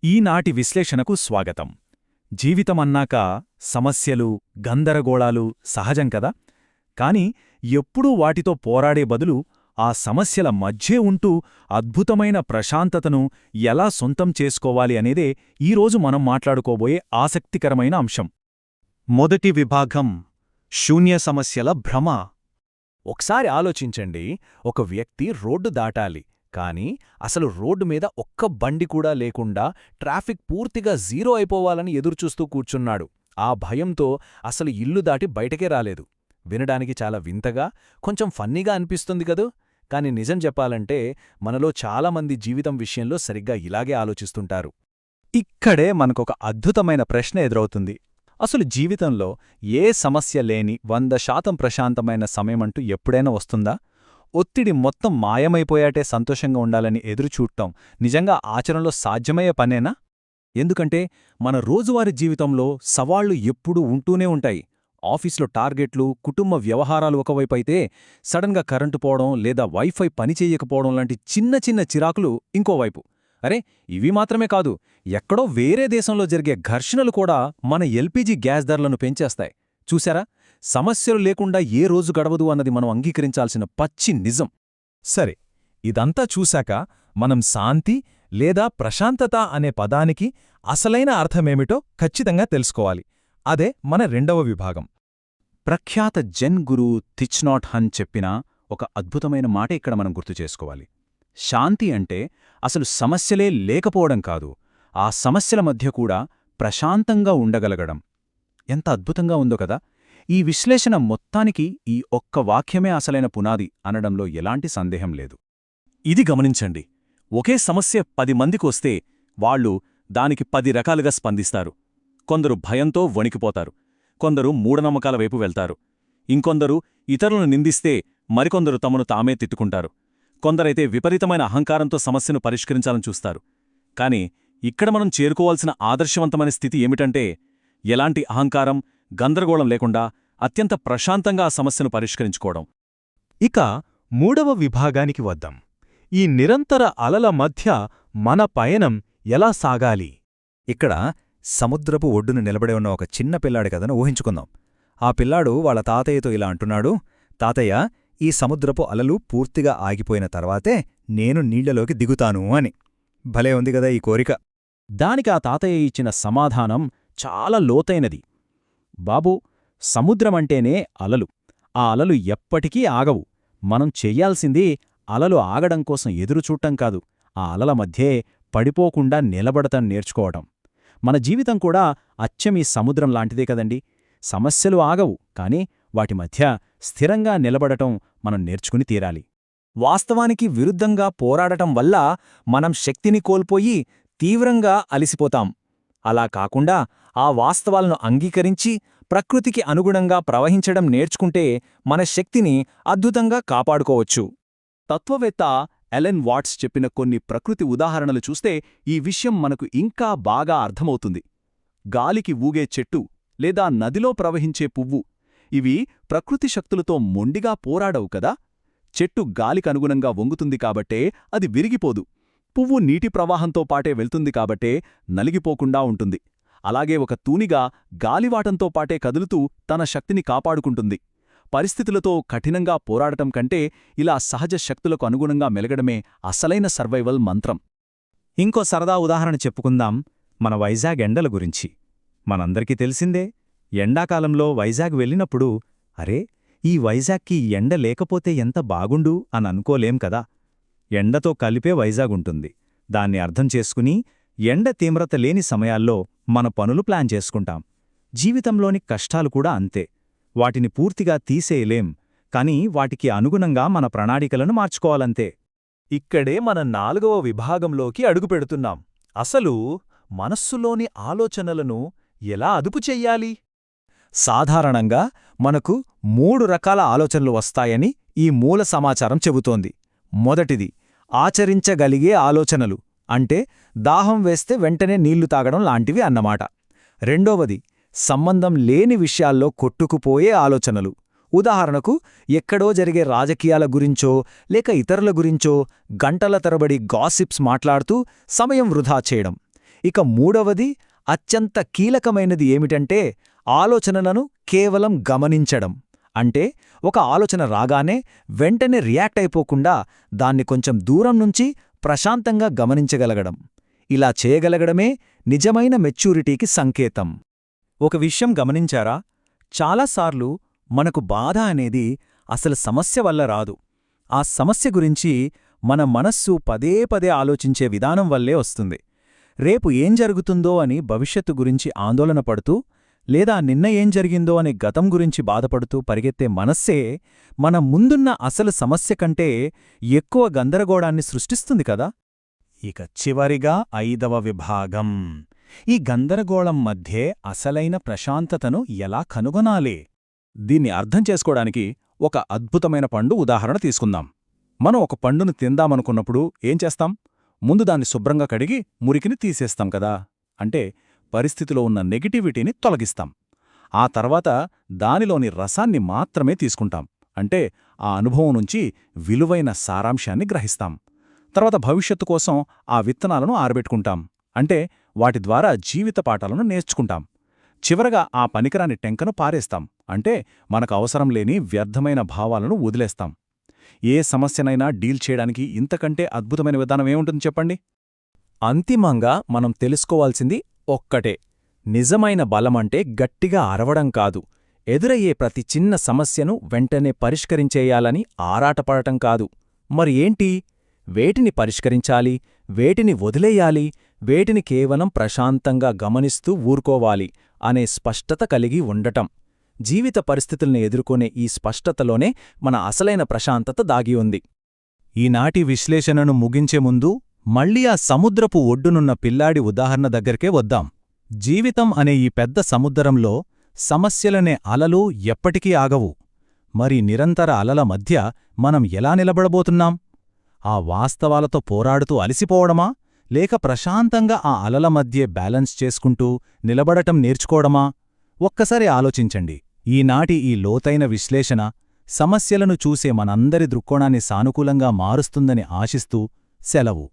ఈనాటి విశ్లేషణకు స్వాగతం. జీవితమన్నాక సమస్యలు, గందరగోళాలు సహజం కదా. కాని ఎప్పుడూ వాటితో పోరాడే బదులు ఆ సమస్యల మధ్యే ఉంటూ అద్భుతమైన ప్రశాంతతను ఎలా సొంతం చేసుకోవాలి అనేదే ఈరోజు మనం మాట్లాడుకోబోయే ఆసక్తికరమైన అంశం. మొదటి విభాగం: శూన్య సమస్యల భ్రమ. ఒకసారి ఆలోచించండి, ఒక వ్యక్తి రోడ్డు దాటాలి, కానీ అసలు రోడ్డు మీద ఒక్క బండి కూడా లేకుండా ట్రాఫిక్ పూర్తిగా జీరో అయిపోవాలని ఎదురుచూస్తూ కూర్చున్నాడు. ఆ భయంతో అసలు ఇల్లు దాటి బయటకే రాలేదు. వినడానికి చాలా వింతగా, కొంచెం ఫన్నీగా అనిపిస్తుంది కదూ. కాని నిజం చెప్పాలంటే మనలో చాలామంది జీవితం విషయంలో సరిగ్గా ఇలాగే ఆలోచిస్తుంటారు. ఇక్కడే మనకొక అద్భుతమైన ప్రశ్న ఎదురవుతుంది. అసలు జీవితంలో ఏ సమస్య లేని 100% ప్రశాంతమైన సమయమంటూ ఎప్పుడైనా వస్తుందా? ఒత్తిడి మొత్తం మాయమైపోయాటే సంతోషంగా ఉండాలని ఎదురుచూడటం నిజంగా ఆచరణలో సాధ్యమయ్యే పనేనా? ఎందుకంటే మన రోజువారీ జీవితంలో సవాళ్లు ఎప్పుడూ ఉంటూనే ఉంటాయి. ఆఫీసులో టార్గెట్లు, కుటుంబ వ్యవహారాలు ఒకవైపైతే, సడన్గా కరెంటు పోవడం లేదా వైఫై పనిచేయకపోవడం లాంటి చిన్న చిన్న చిరాకులు ఇంకోవైపు. అరే, ఇవి మాత్రమే కాదు, ఎక్కడో వేరే దేశంలో జరిగే ఘర్షణలు కూడా మన ఎల్పీజీ గ్యాస్ ధరలను పెంచేస్తాయి. చూశారా? సమస్యలు లేకుండా ఏ రోజు గడవదు అన్నది మనం అంగీకరించాల్సిన పచ్చి నిజం. సరే, ఇదంతా చూశాక మనం శాంతి లేదా ప్రశాంతత అనే పదానికి అసలైన అర్థమేమిటో ఖచ్చితంగా తెలుసుకోవాలి. అదే మన రెండవ విభాగం. ప్రఖ్యాత జెన్ గురువు థిచ్ నాట్ హన్ చెప్పిన ఒక అద్భుతమైన మాట ఇక్కడ మనం గుర్తు చేసుకోవాలి. శాంతి అంటే అసలు సమస్యలే లేకపోవడం కాదు, ఆ సమస్యల మధ్య కూడా ప్రశాంతంగా ఉండగలగడం. ఎంత అద్భుతంగా ఉందో కదా. ఈ విశ్లేషణ మొత్తానికి ఈ ఒక్క వాక్యమే అసలైన పునాది అనడంలో ఎలాంటి సందేహం లేదు. ఇది గమనించండి, ఒకే సమస్య 10 మందికొస్తే వాళ్ళు దానికి 10 రకాలుగా స్పందిస్తారు. కొందరు భయంతో వణికిపోతారు, కొందరు మూఢనమ్మకాల వైపు వెళ్తారు, ఇంకొందరు ఇతరులను నిందిస్తే మరికొందరు తమను తామే తిట్టుకుంటారు, కొందరైతే విపరీతమైన అహంకారంతో సమస్యను పరిష్కరించాలని చూస్తారు. కాని ఇక్కడ మనం చేరుకోవాల్సిన ఆదర్శవంతమైన స్థితి ఏమిటంటే, ఎలాంటి అహంకారం, గందరగోళం లేకుండా అత్యంత ప్రశాంతంగా ఆ సమస్యను పరిష్కరించుకోవడం. ఇక మూడవ విభాగానికి వద్దాం. ఈ నిరంతర అలల మధ్య మన పయనం ఎలా సాగాలి? ఇక్కడ సముద్రపు ఒడ్డున నిలబడి ఉన్న ఒక చిన్న పిల్లాడి కథను ఊహించుకుందాం. ఆ పిల్లాడు వాళ్ళ తాతయ్యతో ఇలా అంటున్నాడు: తాతయ్య, ఈ సముద్రపు అలలు పూర్తిగా ఆగిపోయిన తర్వాతే నేను నీళ్లలోకి దిగుతాను అని. భలే ఉంది గదా ఈ కోరిక. దానికి ఆ తాతయ్య ఇచ్చిన సమాధానం చాలా లోతైనది. బాబూ, సముద్రమంటేనే అలలు. ఆ అలలు ఎప్పటికీ ఆగవు. మనం చెయ్యాల్సింది అలలు ఆగడం కోసం ఎదురుచూడటం కాదు, ఆ అలల మధ్యే పడిపోకుండా నిలబడటం నేర్చుకోవటం. మన జీవితం కూడా అచ్చం ఈ సముద్రం లాంటిదే కదండి. సమస్యలు ఆగవు, కాని వాటి మధ్య స్థిరంగా నిలబడటం మనం నేర్చుకుని తీరాలి. వాస్తవానికి విరుద్ధంగా పోరాడటం వల్ల మనం శక్తిని కోల్పోయి తీవ్రంగా అలిసిపోతాం. అలా కాకుండా ఆ వాస్తవాలను అంగీకరించి ప్రకృతికి అనుగుణంగా ప్రవహించడం నేర్చుకుంటే మన శక్తిని అద్భుతంగా కాపాడుకోవచ్చు. తత్వవేత్త ఎలెన్ వాట్స్ చెప్పిన కొన్ని ప్రకృతి ఉదాహరణలు చూస్తే ఈ విషయం మనకు ఇంకా బాగా అర్థమవుతుంది. గాలికి ఊగే చెట్టు లేదా నదిలో ప్రవహించే పువ్వు, ఇవి ప్రకృతి శక్తులతో మొండిగా పోరాడవు కదా. చెట్టు గాలికనుగుణంగా వంగుతుంది కాబట్టే అది విరిగిపోదు. పువ్వు నీటి ప్రవాహంతో పాటే వెళ్తుంది కాబట్టే నలిగిపోకుండా ఉంటుంది. అలాగే ఒక తూనిగా గాలివాటంతో పాటే కదులుతూ తన శక్తిని కాపాడుకుంటుంది. పరిస్థితులతో కఠినంగా పోరాడటం కంటే ఇలా సహజ శక్తులకు అనుగుణంగా మెలగడమే అసలైన సర్వైవల్ మంత్రం. ఇంకో సరదా ఉదాహరణ చెప్పుకుందాం, మన వైజాగ్ ఎండల గురించి. మనందరికీ తెలిసిందే, ఎండాకాలంలో వైజాగ్ వెళ్ళినప్పుడు అరే, ఈ వైజాగ్కి ఎండ లేకపోతే ఎంత బాగుండు అని అనుకోలేం కదా. ఎండతో కలిపే వైజాగుంటుంది. దాన్ని అర్థం చేసుకుని ఎండ తీవ్రత లేని సమయాల్లో మన పనులు ప్లాన్ చేసుకుంటాం. జీవితంలోని కష్టాలు కూడా అంతే. వాటిని పూర్తిగా తీసేయలేం, కాని వాటికి అనుగుణంగా మన ప్రణాళికలను మార్చుకోవాలంతే. ఇక్కడే మన 4వ విభాగంలోకి అడుగుపెడుతున్నాం. అసలు మనస్సులోని ఆలోచనలను ఎలా అదుపు చెయ్యాలి? సాధారణంగా మనకు 3 రకాల ఆలోచనలు వస్తాయని ఈ మూల సమాచారం చెబుతోంది. మొదటిది ఆచరించగలిగే ఆలోచనలు, అంటే దాహం వేస్తే వెంటనే నీళ్లు తాగడం లాంటివి అన్నమాట. రెండోవది సంబంధం లేని విషయాల్లో కొట్టుకుపోయే ఆలోచనలు, ఉదాహరణకు ఎక్కడో జరిగే రాజకీయాల గురించో లేక ఇతరుల గురించో గంటల తరబడి గాసిప్స్ మాట్లాడుతూ సమయం వృధా చేయడం. ఇక మూడవది అత్యంత కీలకమైనది ఏమిటంటే ఆలోచనలను కేవలం గమనించడం. అంటే ఒక ఆలోచన రాగానే వెంటనే రియాక్ట్ అయిపోకుండా దాన్ని కొంచెం దూరం నుంచి ప్రశాంతంగా గమనించగలగడం. ఇలా చేయగలగడమే నిజమైన మెచ్యూరిటీకి సంకేతం. ఒక విషయం గమనించారా? చాలాసార్లు మనకు బాధ అనేది అసలు సమస్య వల్ల రాదు. ఆ సమస్య గురించి మన మనస్సు పదే పదే ఆలోచించే విధానం వల్లే వస్తుంది. రేపు ఏం జరుగుతుందో అని భవిష్యత్తు గురించి ఆందోళన పడుతూ, లేదా నిన్న ఏం జరిగిందో అనే గతం గురించి బాధపడుతూ పరిగెత్తే మనస్సే మన ముందున్న అసలు సమస్య కంటే ఎక్కువ గందరగోళాన్ని సృష్టిస్తుంది కదా. ఇక చివరిగా 5వ విభాగం, ఈ గందరగోళం మధ్యే అసలైన ప్రశాంతతను ఎలా కనుగొనాలి? దీన్ని అర్థం చేసుకోవడానికి ఒక అద్భుతమైన పండు ఉదాహరణ తీసుకుందాం. మనం ఒక పండును తిందామనుకున్నప్పుడు ఏం చేస్తాం? ముందు దాన్ని శుభ్రంగా కడిగి మురికిని తీసేస్తాం కదా. అంటే పరిస్థితిలో ఉన్న నెగటివిటీని తొలగిస్తాం. ఆ తర్వాత దానిలోని రసాన్ని మాత్రమే తీసుకుంటాం. అంటే ఆ అనుభవం నుంచి విలువైన సారాంశాన్ని గ్రహిస్తాం. తర్వాత భవిష్యత్తు కోసం ఆ విత్తనాలను ఆరబెట్టుకుంటాం. అంటే వాటి ద్వారా జీవిత పాఠాలను నేర్చుకుంటాం. చివరగా ఆ పనికిరాని టెంకను పారేస్తాం. అంటే మనకు అవసరం లేని వ్యర్థమైన భావాలను వదిలేస్తాం. ఏ సమస్యనైనా డీల్ చేయడానికి ఇంతకంటే అద్భుతమైన విధానం ఏముంటుంది చెప్పండి? అంతిమంగా మనం తెలుసుకోవాల్సింది ఒక్కటే: నిజమైన బలమంటే గట్టిగా అరవడం కాదు, ఎదురయ్యే ప్రతి చిన్న సమస్యను వెంటనే పరిష్కరించేయాలని ఆరాటపడటం కాదు. మరి ఏంటి? వేటిని పరిష్కరించాలి, వేటిని వదిలేయాలి, వేటిని కేవలం ప్రశాంతంగా గమనిస్తూ ఊరుకోవాలి అనే స్పష్టత కలిగి ఉండటం. జీవిత పరిస్థితుల్ని ఎదుర్కొనే ఈ స్పష్టతలోనే మన అసలైన ప్రశాంతత దాగి ఉంది. ఈనాటి విశ్లేషణను ముగించే ముందు మళ్ళీ ఆ సముద్రపు ఒడ్డునున్న పిల్లాడి ఉదాహరణ దగ్గరికే వద్దాం. జీవితం అనే ఈ పెద్ద సముద్రంలో సమస్యలనే అలలు ఎప్పటికీ ఆగవు. మరి నిరంతర అలల మధ్య మనం ఎలా నిలబడబోతున్నాం? ఆ వాస్తవాలతో పోరాడుతూ అలసిపోవడమా, లేక ప్రశాంతంగా ఆ అలల మధ్యే బ్యాలెన్స్ చేసుకుంటూ నిలబడటం నేర్చుకోవడమా? ఒక్కసారి ఆలోచించండి. ఈనాటి ఈ లోతైన విశ్లేషణ సమస్యలను చూసే మనందరి దృక్కోణాన్ని సానుకూలంగా మారుస్తుందని ఆశిస్తూ సెలవు.